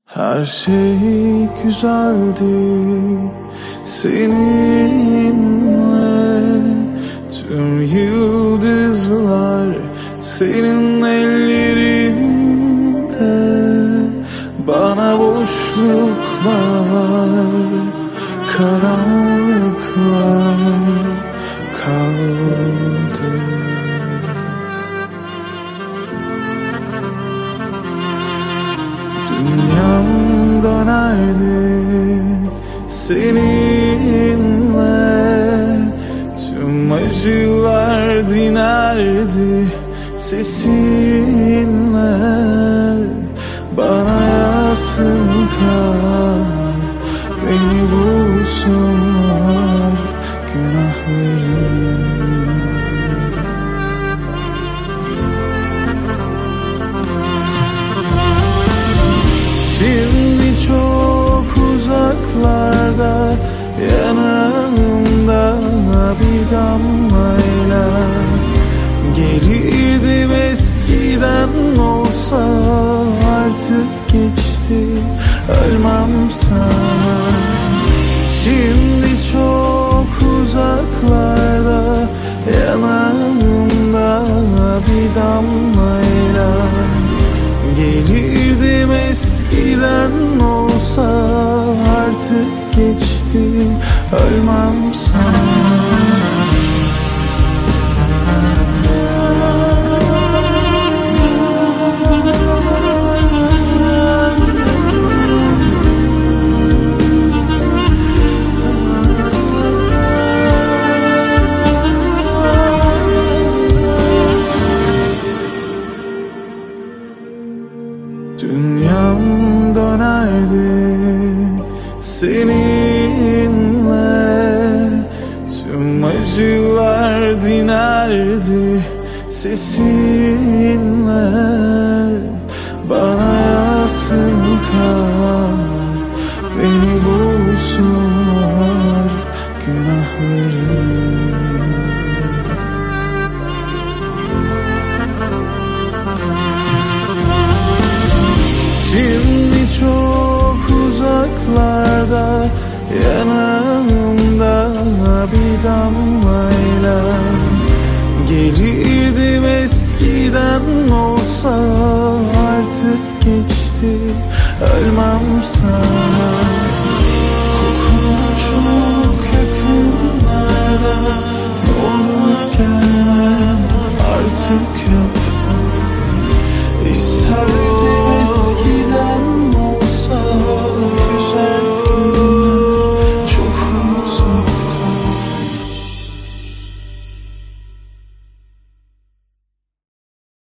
Her şey güzeldi seninle. Tüm yıldızlar senin ellerinde. Bana boşluklar, karanlıklar kaldı. Dünyam dönerdi seninle. Tüm acılar dinerdi sesinle. Bana yağsın kar, beni bulsunlar günahlarım. Şimdi çok uzaklarda, yanımda bir damlayla. Gelirdim eskiden, olsa artık geçti, ölmem sana. Şimdi çok uzaklarda, yanımda bir damlayla. Gelirdim eskiden, olsa artık geçti, ölmem sana. Dünyam dönerdi seninle. Tüm acılar dinerdi sesinle. Bana yağsın kar, beni bulsunlar günahlarım. Şimdi çok uzaklarda, yanımda bir damlayla. Gelirdim eskiden, olsa artık geçti, ölmem sana.